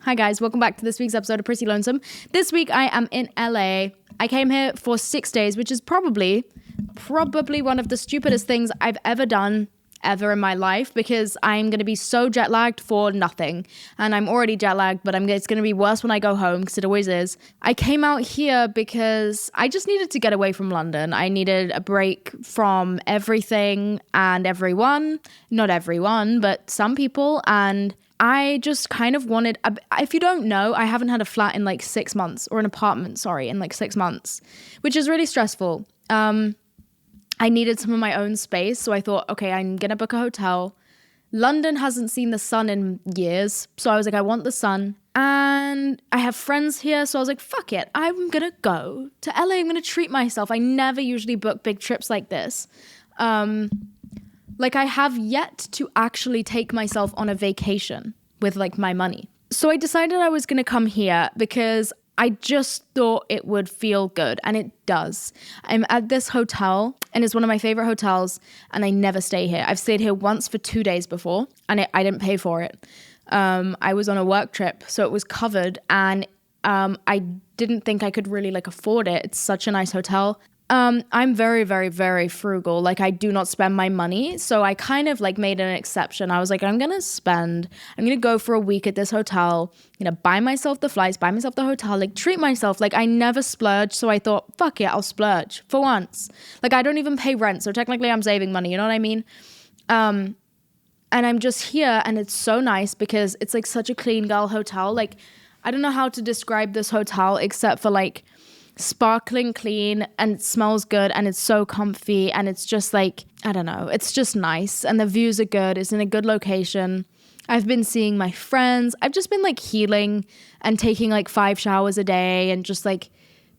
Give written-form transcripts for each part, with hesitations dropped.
Hi guys, welcome back to this week's episode of Pretty Lonesome. This week I am in LA. I came here for 6 days, which is probably one of the stupidest things I've ever done ever in my life, because I'm going to be so jet lagged for nothing. And I'm already jet lagged, but it's going to be worse when I go home, because it always is. I came out here because I just needed to get away from London. I needed a break from everything and everyone. Not everyone, but some people. And I just kind of wanted, if you don't know, I haven't had a flat in like 6 months, or an apartment, in like 6 months, which is really stressful. I needed some of my own space, so I thought, okay, I'm gonna book a hotel. London hasn't seen the sun in years, so I was like, I want the sun, and I have friends here, so I was like, fuck it, I'm gonna go to LA, I'm gonna treat myself. I never usually book big trips like this. I have yet to actually take myself on a vacation with like my money. So I decided I was gonna come here because I just thought it would feel good, and it does. I'm at this hotel, and it's one of my favorite hotels, and I never stay here. I've stayed here once for 2 days before, and I didn't pay for it. I was on a work trip, so it was covered, and I didn't think I could really afford it. It's such a nice hotel. I'm very, very, very frugal. I do not spend my money. So I kind of made an exception. I was like, I'm going to go for a week at this hotel, buy myself the flights, buy myself the hotel, treat myself. I never splurge. So I thought, fuck it, I'll splurge for once. I don't even pay rent. So technically I'm saving money. You know what I mean? And I'm just here, and it's so nice because it's such a clean girl hotel. I don't know how to describe this hotel except for sparkling clean, and it smells good, and it's so comfy, and it's just I don't know, it's just nice, and the views are good. It's in a good location. I've been seeing my friends. I've just been healing and taking 5 showers a day, and just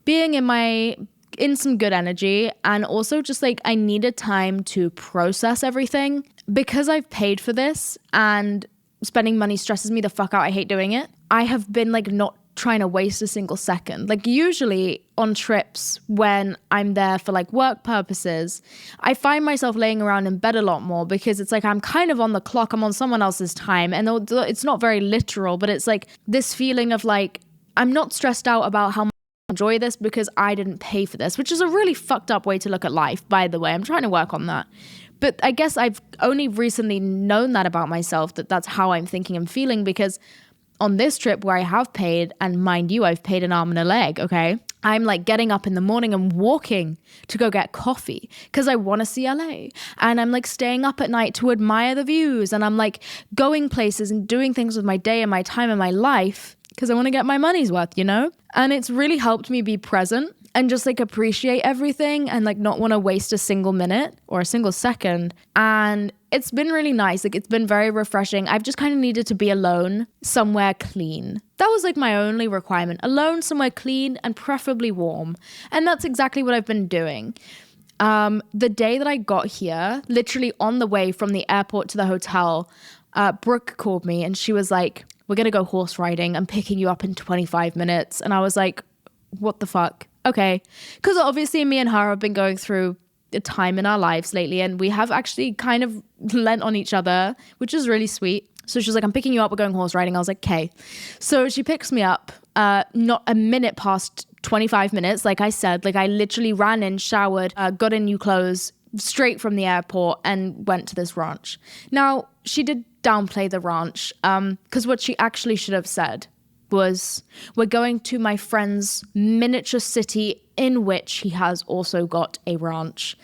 being in some good energy. And also just I needed time to process everything, because I've paid for this, and spending money stresses me the fuck out. I hate doing it. I have been not trying to waste a single second. Usually on trips when I'm there for work purposes, I find myself laying around in bed a lot more, because it's I'm kind of on the clock. I'm on someone else's time, and it's not very literal, but it's this feeling of I'm not stressed out about how much I enjoy this because I didn't pay for this, which is a really fucked up way to look at life, by the way. I'm trying to work on that. But I guess I've only recently known that about myself, that's how I'm thinking and feeling, because on this trip where I have paid, and mind you, I've paid an arm and a leg, okay? I'm getting up in the morning and walking to go get coffee because I want to see LA. And I'm staying up at night to admire the views. And I'm going places and doing things with my day and my time and my life because I want to get my money's worth, And it's really helped me be present and just appreciate everything, and not want to waste a single minute or a single second. And it's been really nice. It's been very refreshing. I've just kind of needed to be alone somewhere clean. That was my only requirement. Alone somewhere clean and preferably warm. And that's exactly what I've been doing. The day that I got here, literally on the way from the airport to the hotel, Brooke called me, and she was like, we're going to go horse riding. I'm picking you up in 25 minutes. And I was like, what the fuck? Okay. Because obviously me and her have been going through a time in our lives lately, and we have actually kind of lent on each other, which is really sweet. So she was like, I'm picking you up, we're going horse riding. I was like, okay. So she picks me up, not a minute past 25 minutes. Like I said, I literally ran in, showered, got in new clothes straight from the airport, and went to this ranch. Now, she did downplay the ranch, because what she actually should have said was, we're going to my friend's miniature city in which he has also got a ranch.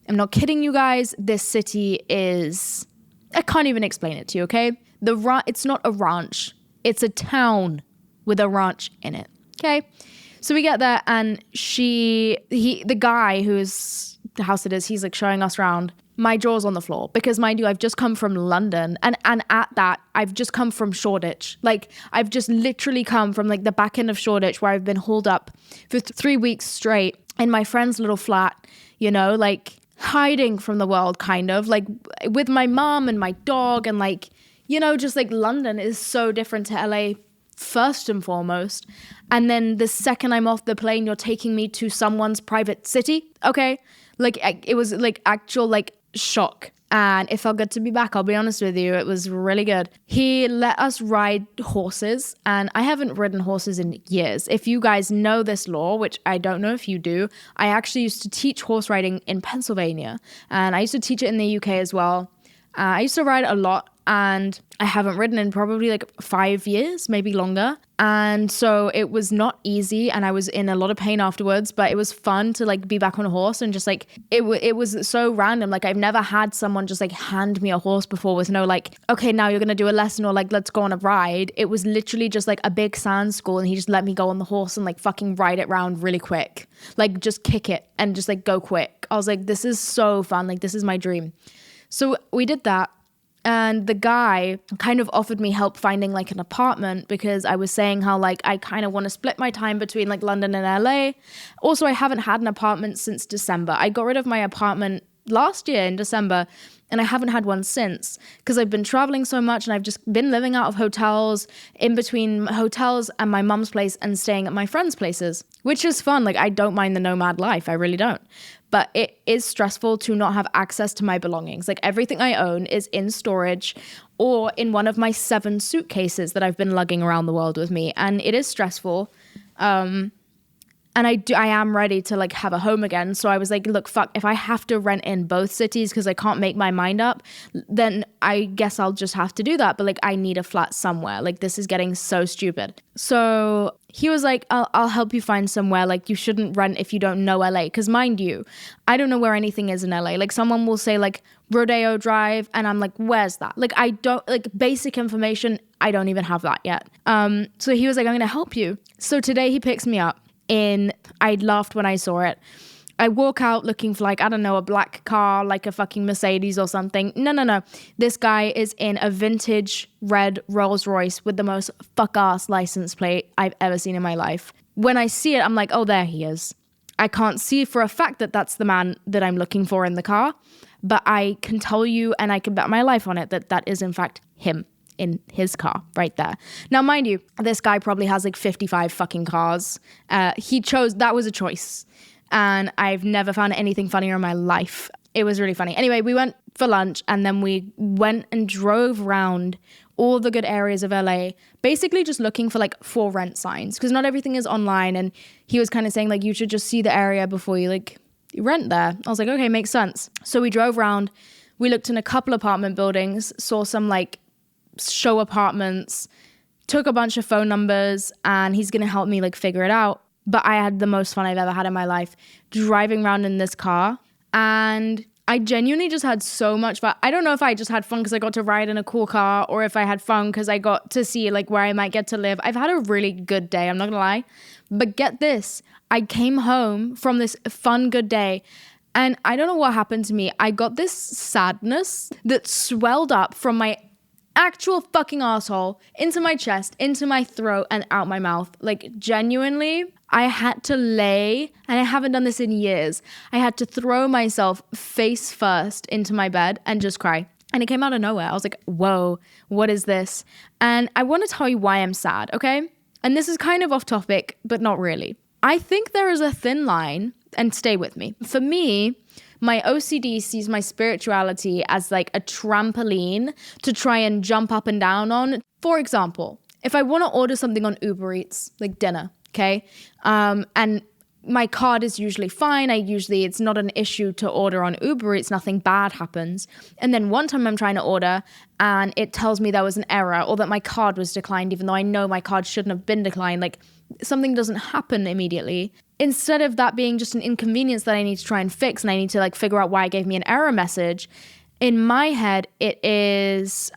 I'm not kidding you guys. This city is, I can't even explain it to you, okay? It's not a ranch. It's a town with a ranch in it, okay? So we get there, and the guy who's the house it is, he's showing us around. My jaw's on the floor, because mind you, I've just come from London, and at that, I've just come from Shoreditch. I've just literally come from the back end of Shoreditch, where I've been holed up for 3 weeks straight in my friend's little flat, hiding from the world, kind of, with my mom and my dog, and just London is so different to LA first and foremost. And then the second I'm off the plane, you're taking me to someone's private city, okay? It was actual shock. And it felt good to be back. I'll be honest with you. It was really good. He let us ride horses, and I haven't ridden horses in years. If you guys know this law, which I don't know if you do, I actually used to teach horse riding in Pennsylvania, and I used to teach it in the UK as well. I used to ride a lot, and I haven't ridden in probably like 5 years, maybe longer. And so it was not easy, and I was in a lot of pain afterwards, but it was fun to like be back on a horse, and just like it was so random. Like I've never had someone just like hand me a horse before with no like, okay, now you're gonna do a lesson, or like let's go on a ride. It was literally just like a big sand school, and he just let me go on the horse and like fucking ride it around really quick, like just kick it and just like go quick. I was like, this is so fun, like this is my dream. So we did that. And the guy kind of offered me help finding like an apartment, because I was saying how like I kind of want to split my time between like London and LA. Also, I haven't had an apartment since December. I got rid of my apartment last year in December, and I haven't had one since, because I've been traveling so much, and I've just been living out of hotels, in between hotels and my mum's place, and staying at my friends' places, which is fun. Like I don't mind the nomad life. I really don't. But it is stressful to not have access to my belongings. Like everything I own is in storage or in one of my 7 suitcases that I've been lugging around the world with me. And it is stressful. And I am ready to like have a home again. So I was like, look, fuck, if I have to rent in both cities because I can't make my mind up, then I guess I'll just have to do that. But like, I need a flat somewhere. Like this is getting so stupid. So he was like, I'll help you find somewhere. Like you shouldn't rent if you don't know LA. Because mind you, I don't know where anything is in LA. Like someone will say like Rodeo Drive, and I'm like, where's that? Like I don't, like basic information, I don't even have that yet. So he was like, I'm gonna help you. So today he picks me up. I laughed when I saw it. I walk out looking for like, I don't know, a black car, like a fucking Mercedes or something. No. This guy is in a vintage red Rolls Royce with the most fuck-ass license plate I've ever seen in my life. When I see it, I'm like, oh, there he is. I can't see for a fact that that's the man that I'm looking for in the car, but I can tell you, and I can bet my life on it, that that is in fact him. In his car right there. Now, mind you, this guy probably has like 55 fucking cars. That was a choice. And I've never found anything funnier in my life. It was really funny. Anyway, we went for lunch, and then we went and drove around all the good areas of LA, basically just looking for like for rent signs, because not everything is online. And he was kind of saying like, you should just see the area before you like you rent there. I was like, okay, makes sense. So we drove around, we looked in a couple apartment buildings, saw some like show apartments, took a bunch of phone numbers, and he's gonna help me like figure it out. But I had the most fun I've ever had in my life driving around in this car, and I genuinely just had so much fun. I don't know if I just had fun because I got to ride in a cool car, or if I had fun because I got to see like where I might get to live. I've had a really good day, I'm not gonna lie. But get this, I came home from this fun good day, and I don't know what happened to me. I got this sadness that swelled up from my actual fucking asshole into my chest, into my throat, and out my mouth. Like genuinely, I had to lay, and I haven't done this in years, I had to throw myself face first into my bed and just cry. And it came out of nowhere. I was like, whoa, what is this? And I want to tell you why I'm sad, okay? And this is kind of off topic, but not really. I think there is a thin line, and stay with me. For me, my OCD sees my spirituality as like a trampoline to try and jump up and down on. For example, if I want to order something on Uber Eats, like dinner, okay? And my card is usually fine. It's not an issue to order on Uber Eats. Nothing bad happens. And then one time I'm trying to order and it tells me there was an error or that my card was declined, even though I know my card shouldn't have been declined. Like something doesn't happen immediately. Instead of that being just an inconvenience that I need to try and fix, and I need to like figure out why it gave me an error message, in my head, it is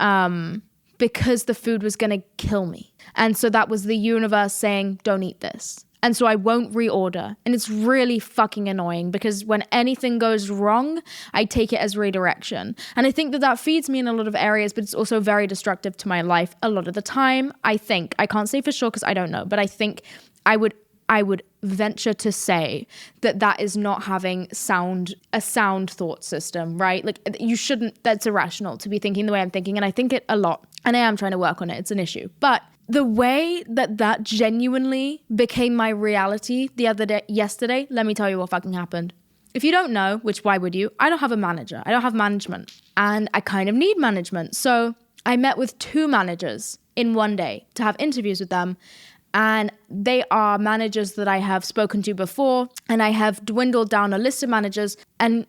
because the food was going to kill me. And so that was the universe saying, don't eat this. And so I won't reorder. And it's really fucking annoying because when anything goes wrong, I take it as redirection. And I think that feeds me in a lot of areas, but it's also very destructive to my life a lot of the time. I think, I can't say for sure because I don't know, but I think I would venture to say that is not having a sound thought system, right? Like you shouldn't, that's irrational to be thinking the way I'm thinking. And I think it a lot. And I am trying to work on it. It's an issue. But the way that genuinely became my reality yesterday, let me tell you what fucking happened. if you don't know, which why would you? I don't have a manager. I don't have management. And I kind of need management. So I met with 2 managers in one day to have interviews with them. And they are managers that I have spoken to before. And I have dwindled down a list of managers. And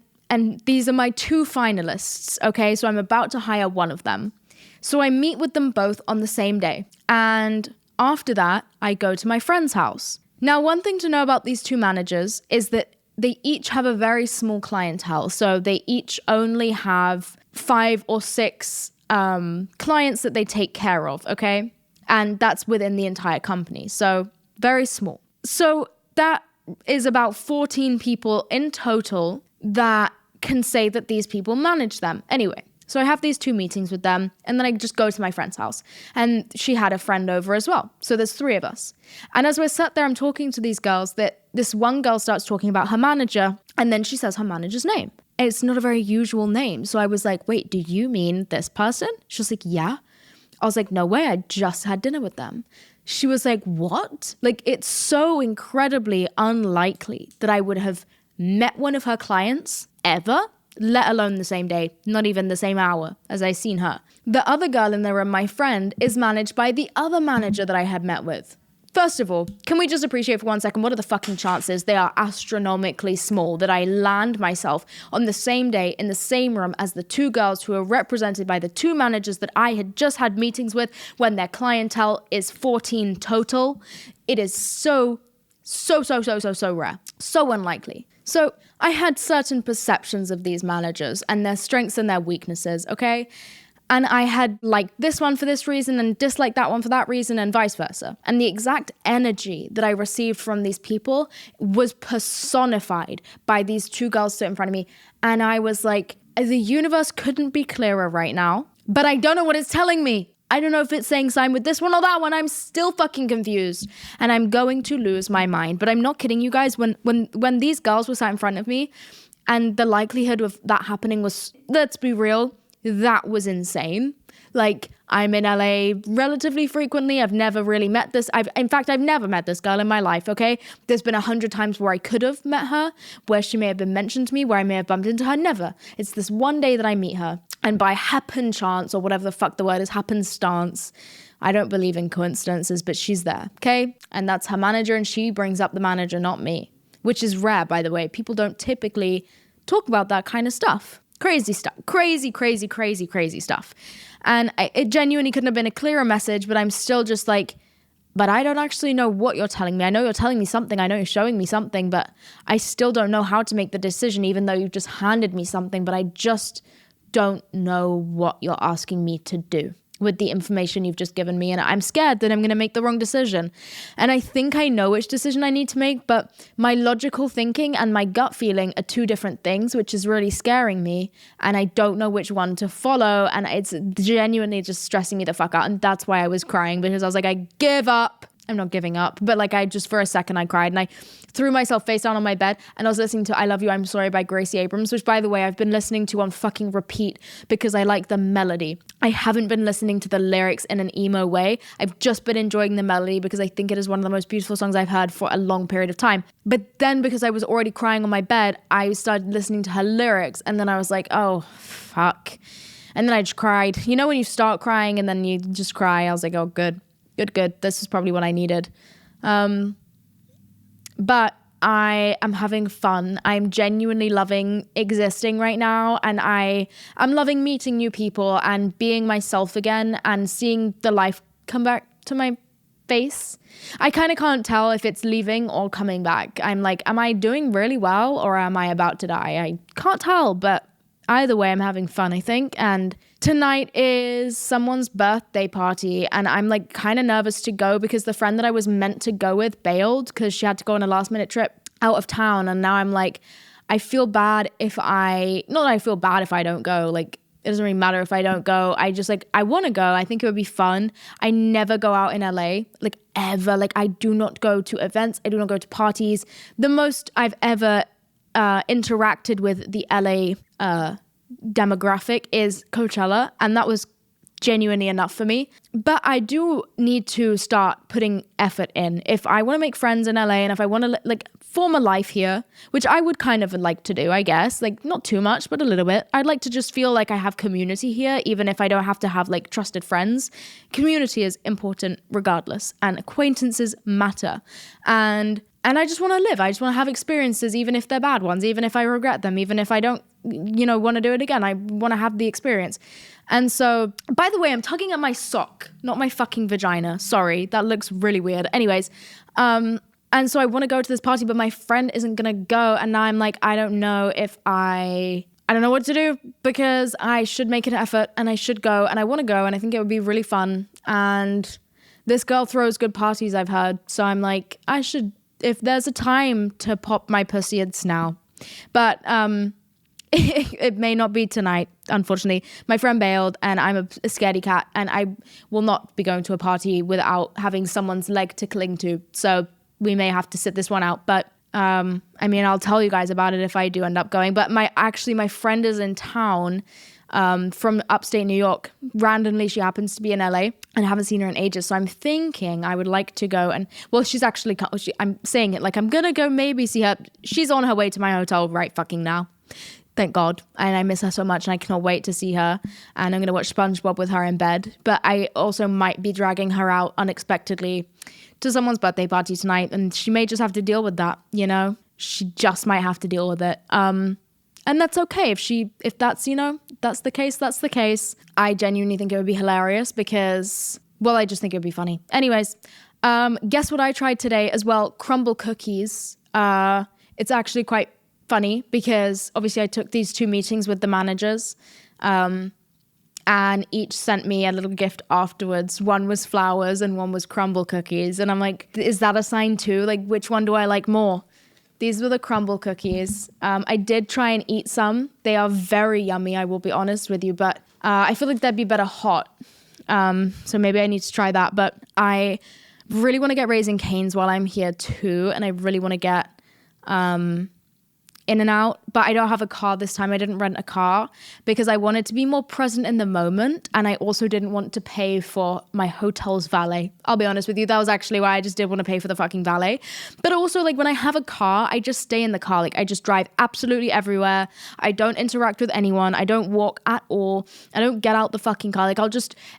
these are my 2 finalists, okay? So I'm about to hire one of them. So I meet with them both on the same day. And after that, I go to my friend's house. Now, one thing to know about these 2 managers is that they each have a very small clientele. So they each only have 5 or 6 clients that they take care of, okay? And that's within the entire company. So very small. So that is about 14 people in total that can say that these people manage them. Anyway, so I have these 2 meetings with them, and then I just go to my friend's house. And she had a friend over as well. So there's 3 of us. And as we're sat there, I'm talking to these girls, that this one girl starts talking about her manager, and then she says her manager's name. It's not a very usual name. So I was like, wait, do you mean this person? She was like, yeah. I was like, no way, I just had dinner with them. She was like, what? Like, it's so incredibly unlikely that I would have met one of her clients ever, let alone the same day, not even the same hour as I seen her. The other girl in the room, my friend, is managed by the other manager that I had met with. First of all, can we just appreciate for 1 second, what are the fucking chances? They are astronomically small that I land myself on the same day in the same room as the 2 girls who are represented by the 2 managers that I had just had meetings with, when their clientele is 14 total. It is so rare. So unlikely. So I had certain perceptions of these managers and their strengths and their weaknesses, okay? And I had liked this one for this reason and disliked that one for that reason, and vice versa. And the exact energy that I received from these people was personified by these 2 girls sitting in front of me. And I was like, the universe couldn't be clearer right now, but I don't know what it's telling me. I don't know if it's saying sign with this one or that one. I'm still fucking confused. And I'm going to lose my mind. But I'm not kidding you guys. When these girls were sat in front of me, and the likelihood of that happening was, let's be real, that was insane. Like, I'm in LA relatively frequently. I've never really met this. I've never met this girl in my life, okay? There's been 100 times where I could have met her, where she may have been mentioned to me, where I may have bumped into her. Never. It's this one day that I meet her. And by happen chance, or whatever the fuck the word is, happenstance, I don't believe in coincidences, but she's there, okay? And that's her manager, and she brings up the manager, not me. Which is rare, by the way. People don't typically talk about that kind of stuff. Crazy stuff. Crazy stuff. And it genuinely couldn't have been a clearer message, but I'm still just like, but I don't actually know what you're telling me. I know you're telling me something. I know you're showing me something, but I still don't know how to make the decision, even though you've just handed me something, but I just don't know what you're asking me to do with the information you've just given me. And I'm scared that I'm going to make the wrong decision. And I think I know which decision I need to make, but my logical thinking and my gut feeling are 2 different things, which is really scaring me. And I don't know which one to follow. And it's genuinely just stressing me the fuck out. And that's why I was crying, because I was like, I give up. I'm not giving up, but like I just, for a second I cried, and I threw myself face down on my bed, and I was listening to I Love You, I'm Sorry by Gracie Abrams, which, by the way, I've been listening to on fucking repeat because I like the melody. I haven't been listening to the lyrics in an emo way. I've just been enjoying the melody because I think it is one of the most beautiful songs I've heard for a long period of time. But then, because I was already crying on my bed, I started listening to her lyrics, and then I was like, oh, fuck. And then I just cried. You know when you start crying and then you just cry? I was like, oh, good. This is probably what I needed. But I am having fun. I'm genuinely loving existing right now. And I'm loving meeting new people and being myself again and seeing the life come back to my face. I kind of can't tell if it's leaving or coming back. I'm like, am I doing really well or am I about to die? I can't tell, but either way, I'm having fun, I think. And tonight is someone's birthday party, and I'm like kind of nervous to go because the friend that I was meant to go with bailed because she had to go on a last minute trip out of town. And now I'm like, I feel bad if I don't go. Like, it doesn't really matter if I don't go. I just like, I want to go. I think it would be fun. I never go out in LA, like ever. Like, I do not go to events. I do not go to parties. The most I've ever interacted with the LA demographic is Coachella, and that was genuinely enough for me. But I do need to start putting effort in. If I want to make friends in LA and if I want to like form a life here, which I would kind of like to do, I guess, like not too much, but a little bit. I'd like to just feel like I have community here, even if I don't have to have like trusted friends. Community is important regardless, and acquaintances matter. And I just want to live. I just want to have experiences, even if they're bad ones, even if I regret them, even if I don't, want to do it again. I want to have the experience. And so, by the way, I'm tugging at my sock, not my fucking vagina. Sorry, that looks really weird. Anyways, and so I want to go to this party, but my friend isn't going to go. And now I'm like, I don't know what to do, because I should make an effort and I should go and I want to go and I think it would be really fun. And this girl throws good parties, I've heard. So I'm like, if there's a time to pop my pussy, it's now. But it may not be tonight, unfortunately. My friend bailed and I'm a scaredy cat and I will not be going to a party without having someone's leg to cling to. So we may have to sit this one out. But I'll tell you guys about it if I do end up going. But my friend is in town from upstate New York. Randomly, she happens to be in LA and I haven't seen her in ages. So I'm thinking I would like to go she's actually, I'm saying it like I'm going to go maybe see her. She's on her way to my hotel right fucking now. Thank God. And I miss her so much and I cannot wait to see her. And I'm going to watch SpongeBob with her in bed. But I also might be dragging her out unexpectedly to someone's birthday party tonight. And she may just have to deal with that, She just might have to deal with it. And that's okay. If that's, that's the case, that's the case. I genuinely think it would be hilarious because, I just think it would be funny. Anyways, guess what I tried today as well? Crumbl cookies. It's actually quite funny because obviously I took these 2 meetings with the managers, and each sent me a little gift afterwards. One was flowers and one was crumbl cookies. And I'm like, is that a sign too? Like, which one do I like more? These were the crumbl cookies. I did try and eat some. They are very yummy, I will be honest with you, but I feel like they'd be better hot. So maybe I need to try that. But I really want to get Raising Cane's while I'm here too. And I really want to get In-N-Out, but I don't have a car this time. I didn't rent a car because I wanted to be more present in the moment, and I also didn't want to pay for my hotel's valet. I'll be honest with you, that was actually why I just didn't want to pay for the fucking valet. But also, like, when I have a car, I just stay in the car. Like, I just drive absolutely everywhere. I don't interact with anyone. I don't walk at all. I don't get out the fucking car. Like,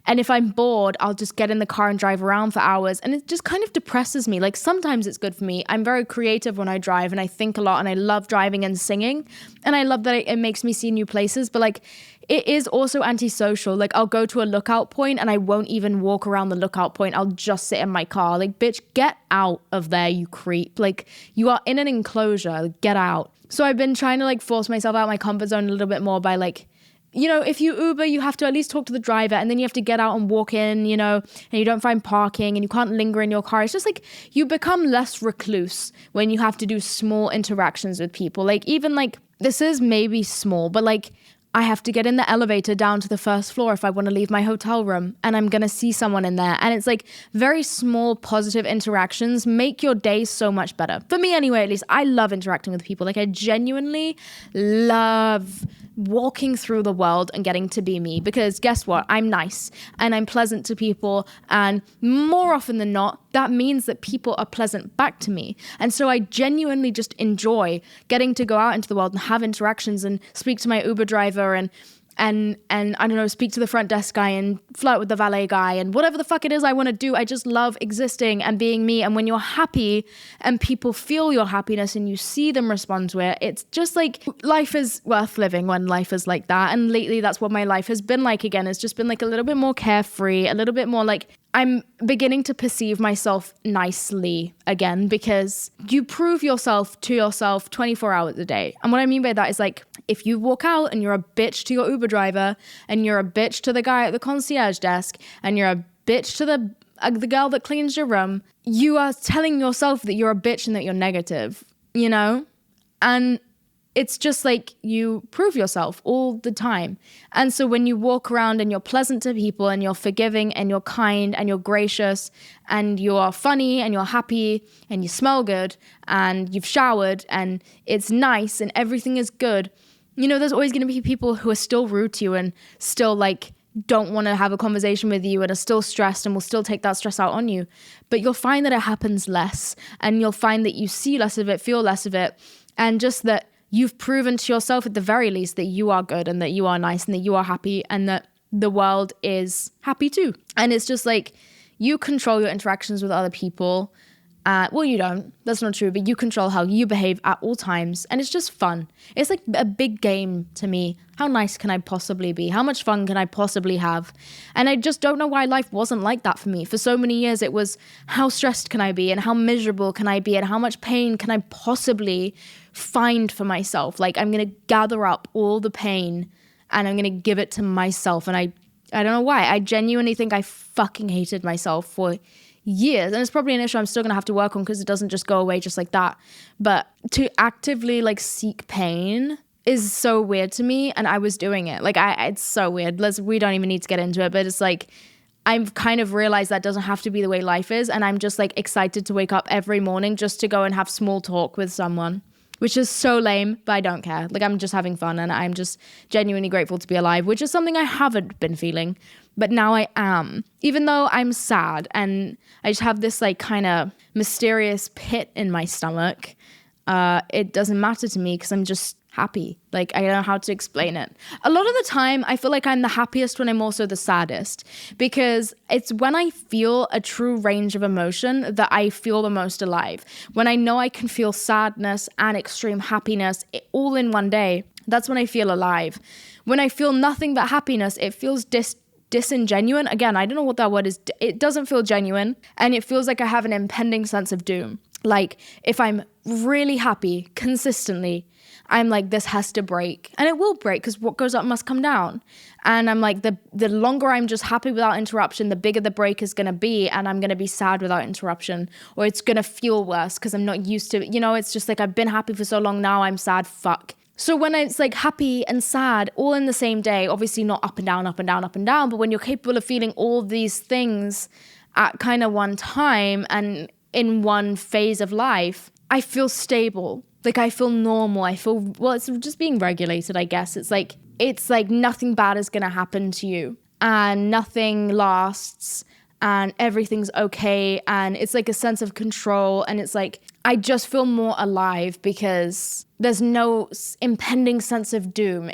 and if I'm bored, I'll just get in the car and drive around for hours, and it just kind of depresses me. Like, sometimes it's good for me. I'm very creative when I drive, and I think a lot, and I love driving and singing, and I love that it makes me see new places, but like it is also antisocial. Like, I'll go to a lookout point and I won't even walk around the lookout point. I'll just sit in my car. Like, bitch, get out of there, you creep. Like, you are in an enclosure, like, get out. So I've been trying to like force myself out of my comfort zone a little bit more by like, if you Uber, you have to at least talk to the driver, and then you have to get out and walk in, and you don't find parking and you can't linger in your car. It's just like you become less recluse when you have to do small interactions with people. Like, even like, this is maybe small, but like I have to get in the elevator down to the first floor if I want to leave my hotel room, and I'm going to see someone in there. And it's like very small positive interactions make your day so much better. For me anyway, at least, I love interacting with people. Like, I genuinely love walking through the world and getting to be me, because guess what? I'm nice and I'm pleasant to people, and more often than not, that means that people are pleasant back to me. And so I genuinely just enjoy getting to go out into the world and have interactions and speak to my Uber driver and I don't know, speak to the front desk guy and flirt with the valet guy and whatever the fuck it is I want to do. I just love existing and being me. And when you're happy and people feel your happiness and you see them respond to it, it's just like life is worth living when life is like that. And lately that's what my life has been like again. It's just been like a little bit more carefree, a little bit more like I'm beginning to perceive myself nicely again, because you prove yourself to yourself 24 hours a day. And what I mean by that is like, if you walk out and you're a bitch to your Uber driver and you're a bitch to the guy at the concierge desk and you're a bitch to the girl that cleans your room, you are telling yourself that you're a bitch and that you're negative, And it's just like you prove yourself all the time. And so when you walk around and you're pleasant to people and you're forgiving and you're kind and you're gracious and you're funny and you're happy and you smell good and you've showered and it's nice and everything is good, there's always going to be people who are still rude to you and still like don't want to have a conversation with you and are still stressed and will still take that stress out on you. But you'll find that it happens less, and you'll find that you see less of it, feel less of it, and just that you've proven to yourself at the very least that you are good and that you are nice and that you are happy and that the world is happy too. And it's just like, you control your interactions with other people. Well, you don't. That's not true. But you control how you behave at all times. And it's just fun. It's like a big game to me. How nice can I possibly be? How much fun can I possibly have? And I just don't know why life wasn't like that for me. For so many years, it was how stressed can I be? And how miserable can I be? And how much pain can I possibly find for myself? Like, I'm going to gather up all the pain and I'm going to give it to myself. And I don't know why. I genuinely think I fucking hated myself for years. And it's probably an issue I'm still going to have to work on because it doesn't just go away just like that. But to actively like seek pain is so weird to me. And I was doing it. Like, it's so weird. We don't even need to get into it. But it's like, I've kind of realized that doesn't have to be the way life is. And I'm just like excited to wake up every morning just to go and have small talk with someone, which is so lame, but I don't care. Like, I'm just having fun and I'm just genuinely grateful to be alive, which is something I haven't been feeling, but now I am. Even though I'm sad and I just have this like kind of mysterious pit in my stomach, it doesn't matter to me because I'm just happy. Like, I don't know how to explain it. A lot of the time, I feel like I'm the happiest when I'm also the saddest, because it's when I feel a true range of emotion that I feel the most alive. When I know I can feel sadness and extreme happiness all in one day, that's when I feel alive. When I feel nothing but happiness, it feels disingenuine. Again, I don't know what that word is. It doesn't feel genuine, and it feels like I have an impending sense of doom. Like, if I'm really happy consistently, I'm like, this has to break. And it will break because what goes up must come down. And I'm like, the longer I'm just happy without interruption, the bigger the break is going to be. And I'm going to be sad without interruption. Or it's going to feel worse because I'm not used to it. You know, it's just like, I've been happy for so long, now I'm sad, fuck. So when it's like happy and sad all in the same day, obviously not up and down, up and down, up and down, but when you're capable of feeling all of these things at kind of one time and in one phase of life, I feel stable. Like, I feel normal. I feel, well, it's just being regulated, I guess. It's like nothing bad is going to happen to you and nothing lasts and everything's okay. And it's like a sense of control. And it's like, I just feel more alive because there's no impending sense of doom.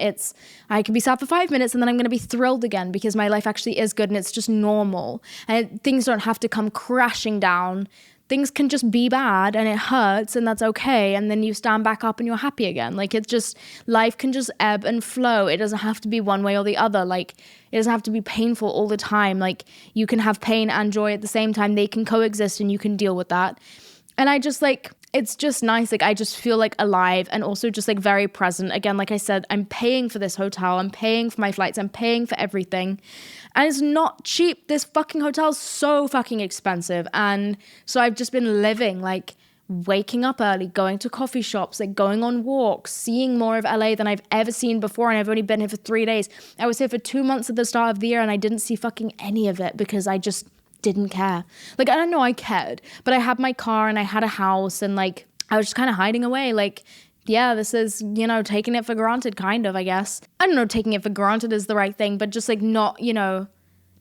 I can be sad for 5 minutes and then I'm going to be thrilled again because my life actually is good and it's just normal. And things don't have to come crashing down. Things can just be bad and it hurts and that's okay. And then you stand back up and you're happy again. Like, it's just, life can just ebb and flow. It doesn't have to be one way or the other. Like, it doesn't have to be painful all the time. Like, you can have pain and joy at the same time. They can coexist and you can deal with that. And I just like, it's just nice. Like, I just feel like alive and also just like very present. Again, like I said, I'm paying for this hotel. I'm paying for my flights. I'm paying for everything. And it's not cheap. This fucking hotel is so fucking expensive. And so I've just been living, like, waking up early, going to coffee shops, like going on walks, seeing more of LA than I've ever seen before. And I've only been here for 3 days. I was here for 2 months at the start of the year and I didn't see fucking any of it because I just didn't care. Like, I don't know, I cared, but I had my car and I had a house and like, I was just kind of hiding away. Like, yeah, this is, you know, taking it for granted, kind of, I guess. I don't know, taking it for granted is the right thing, but just like not, you know,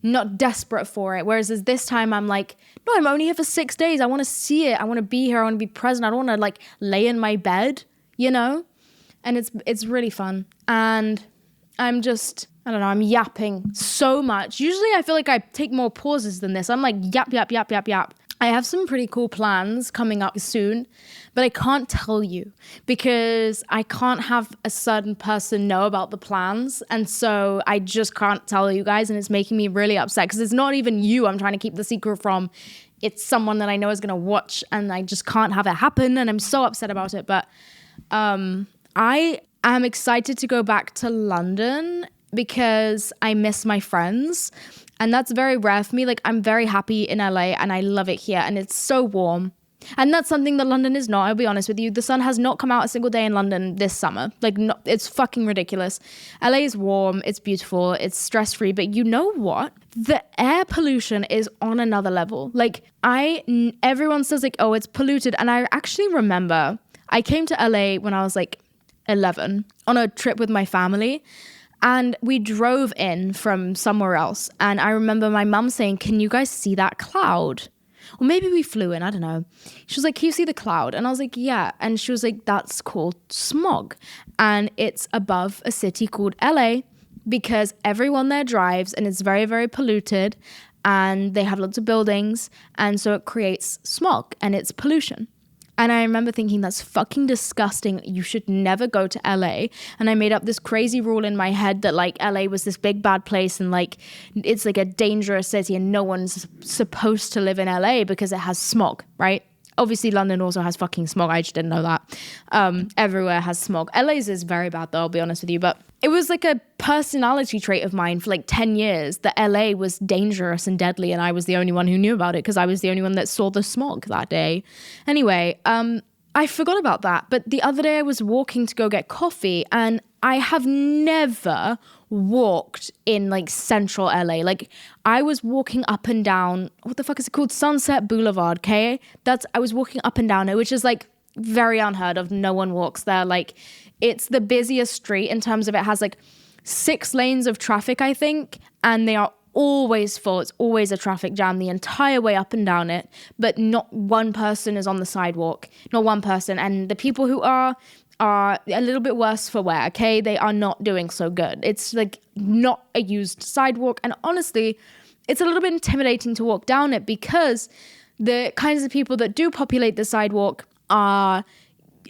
not desperate for it. Whereas this time I'm like, no, I'm only here for 6 days. I want to see it. I want to be here. I want to be present. I don't want to like lay in my bed, you know? And it's really fun. And I'm just, I don't know, I'm yapping so much. Usually I feel like I take more pauses than this. I'm like yap, yap, yap, yap, yap. I have some pretty cool plans coming up soon, but I can't tell you because I can't have a certain person know about the plans. And so I just can't tell you guys, and it's making me really upset because it's not even you I'm trying to keep the secret from. It's someone that I know is going to watch and I just can't have it happen. And I'm so upset about it. But I am excited to go back to London because I miss my friends. And that's very rare for me. Like, I'm very happy in LA and I love it here and it's so warm. And that's something that London is not, I'll be honest with you. The sun has not come out a single day in London this summer. Like, no, it's fucking ridiculous. LA is warm, it's beautiful, it's stress-free. But you know what? The air pollution is on another level. Like, everyone says like, oh, it's polluted. And I actually remember I came to LA when I was like 11 on a trip with my family. And we drove in from somewhere else. And I remember my mum saying, can you guys see that cloud? Or maybe we flew in, I don't know. She was like, can you see the cloud? And I was like, yeah. And she was like, that's called smog. And it's above a city called LA because everyone there drives and it's very, very polluted and they have lots of buildings. And so it creates smog and it's pollution. And I remember thinking, that's fucking disgusting. You should never go to LA. And I made up this crazy rule in my head that like LA was this big bad place and like it's like a dangerous city and no one's supposed to live in LA because it has smog, right? Obviously, London also has fucking smog. I just didn't know that. Everywhere has smog. LA's is very bad though, I'll be honest with you. But it was like a personality trait of mine for like 10 years that LA was dangerous and deadly. And I was the only one who knew about it because I was the only one that saw the smog that day. Anyway, I forgot about that. But the other day I was walking to go get coffee and I have never walked in like central LA. Like I was walking up and down, what the fuck is it called? Sunset Boulevard, okay? I was walking up and down it, which is like very unheard of. No one walks there. Like it's the busiest street in terms of it has like 6 lanes of traffic, I think, and they are always full. It's always a traffic jam the entire way up and down it, but not one person is on the sidewalk, not one person. And the people who are a little bit worse for wear, okay? They are not doing so good. It's like not a used sidewalk. And honestly, it's a little bit intimidating to walk down it because the kinds of people that do populate the sidewalk are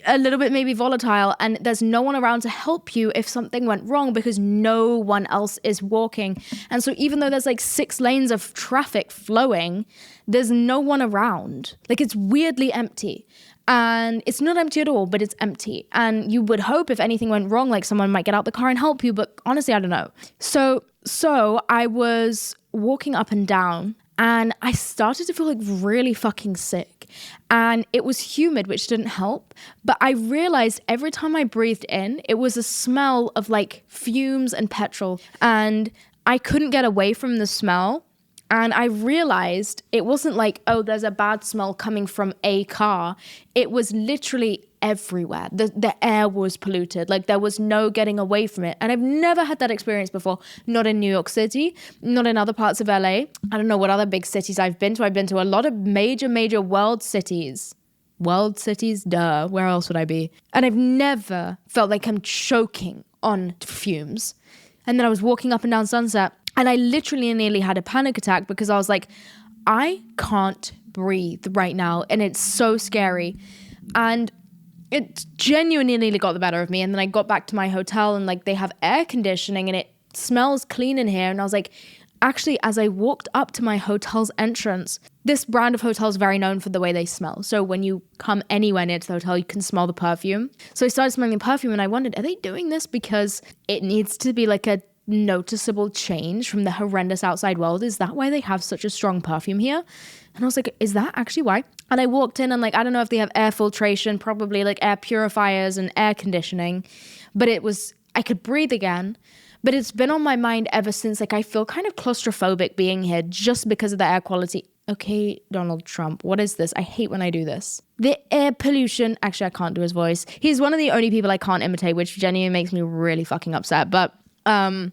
a little bit maybe volatile and there's no one around to help you if something went wrong because no one else is walking. And so even though there's like 6 lanes of traffic flowing, there's no one around. Like it's weirdly empty. And it's not empty at all, but it's empty. And you would hope if anything went wrong, like someone might get out the car and help you. But honestly, I don't know. So I was walking up and down and I started to feel like really fucking sick. And it was humid, which didn't help. But I realized every time I breathed in, it was a smell of like fumes and petrol. And I couldn't get away from the smell. And I realized it wasn't like, oh, there's a bad smell coming from a car. It was literally everywhere. The air was polluted. Like there was no getting away from it. And I've never had that experience before. Not in New York City, not in other parts of LA. I don't know what other big cities I've been to. I've been to a lot of major world cities. World cities, duh. Where else would I be? And I've never felt like I'm choking on fumes. And then I was walking up and down Sunset. And I literally nearly had a panic attack because I was like, I can't breathe right now. And it's so scary. And it genuinely nearly got the better of me. And then I got back to my hotel and like they have air conditioning and it smells clean in here. And I was like, actually, as I walked up to my hotel's entrance, this brand of hotel is very known for the way they smell. So when you come anywhere near to the hotel, you can smell the perfume. So I started smelling the perfume and I wondered, are they doing this because it needs to be like a noticeable change from the horrendous outside world? Is that why they have such a strong perfume here? And I was like, is that actually why? And I walked in and like, I don't know if they have air filtration, probably like air purifiers and air conditioning, but I could breathe again. But it's been on my mind ever since. Like I feel kind of claustrophobic being here just because of the air quality. Okay, Donald Trump, what is this? I hate when I do this. The air pollution. Actually, I can't do his voice. He's one of the only people I can't imitate, which genuinely makes me really fucking upset. But the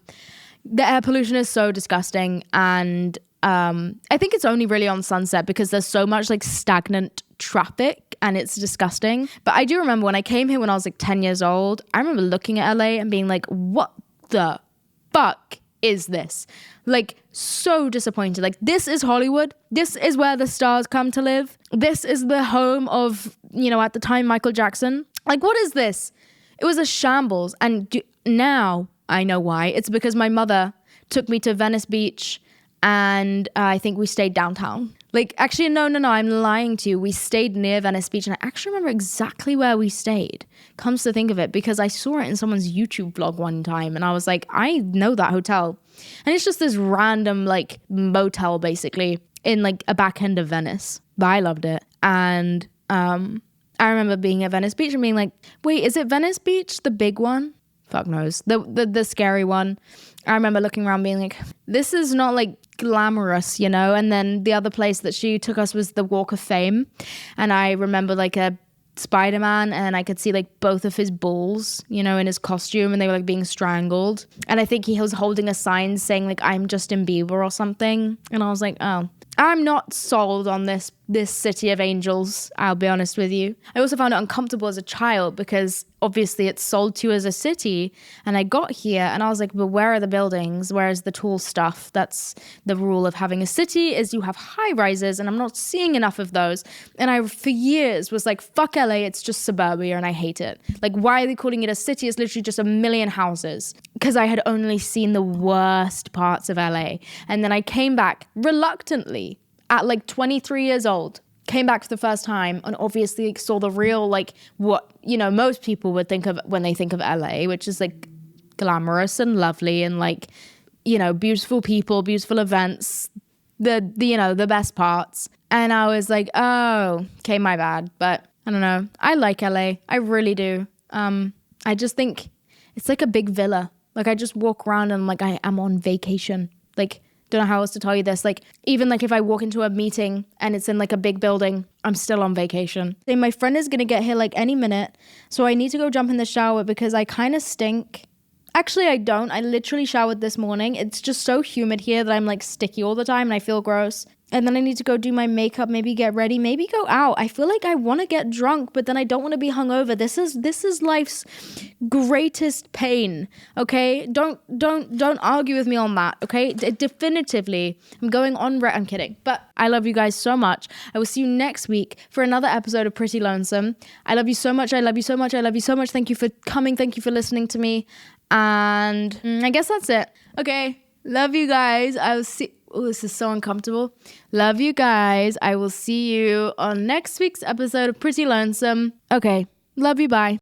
air pollution is so disgusting. And I think it's only really on Sunset because there's so much like stagnant traffic and it's disgusting. But I do remember when I came here when I was like 10 years old, I remember looking at LA and being like, what the fuck is this? Like so disappointed. Like this is Hollywood. This is where the stars come to live. This is the home of, at the time, Michael Jackson. Like what is this? It was a shambles. And now I know why. It's because my mother took me to Venice Beach and I think we stayed downtown. Like, actually, no, I'm lying to you. We stayed near Venice Beach and I actually remember exactly where we stayed. Comes to think of it, because I saw it in someone's YouTube vlog one time and I was like, I know that hotel. And it's just this random like motel basically in like a back end of Venice. But I loved it. And I remember being at Venice Beach and being like, wait, is it Venice Beach, the big one? Fuck knows. The scary one. I remember looking around being like, this is not like glamorous, And then the other place that she took us was the Walk of Fame. And I remember like a Spider-Man, and I could see like both of his balls, you know, in his costume, and they were like being strangled. And I think he was holding a sign saying like, I'm Justin Bieber or something. And I was like, oh, I'm not sold on this city of angels, I'll be honest with you. I also found it uncomfortable as a child because obviously it's sold to you as a city, and I got here and I was like, but where are the buildings? Where is the tall stuff? That's the rule of having a city, is you have high rises, and I'm not seeing enough of those. And I for years was like, fuck LA, it's just suburbia and I hate it. Like, why are they calling it a city? It's literally just a million houses, because I had only seen the worst parts of LA. And then I came back reluctantly at like 23 years old, came back for the first time, and obviously saw the real, like, what, you know, most people would think of when they think of LA, which is like glamorous and lovely and like, you know, beautiful people, beautiful events, the you know, the best parts. And I was like, oh, okay, my bad. But I don't know. I like LA. I really do. I just think it's like a big villa. Like, I just walk around and like I am on vacation. Like, don't know how else to tell you this. Like, even like if I walk into a meeting and it's in like a big building, I'm still on vacation. And my friend is going to get here like any minute. So I need to go jump in the shower because I kind of stink. Actually, I don't. I literally showered this morning. It's just so humid here that I'm like sticky all the time and I feel gross. And then I need to go do my makeup, maybe get ready, maybe go out. I feel like I want to get drunk, but then I don't want to be hungover. This is life's greatest pain. Okay? Don't argue with me on that. Okay? Definitively. I'm going on. I'm kidding. But I love you guys so much. I will see you next week for another episode of Pretty Lonesome. I love you so much. I love you so much. I love you so much. Thank you for coming. Thank you for listening to me. And I guess that's it. Okay. Love you guys. I will see. Oh, this is so uncomfortable. Love you guys. I will see you on next week's episode of Pretty Lonesome. Okay. Love you. Bye.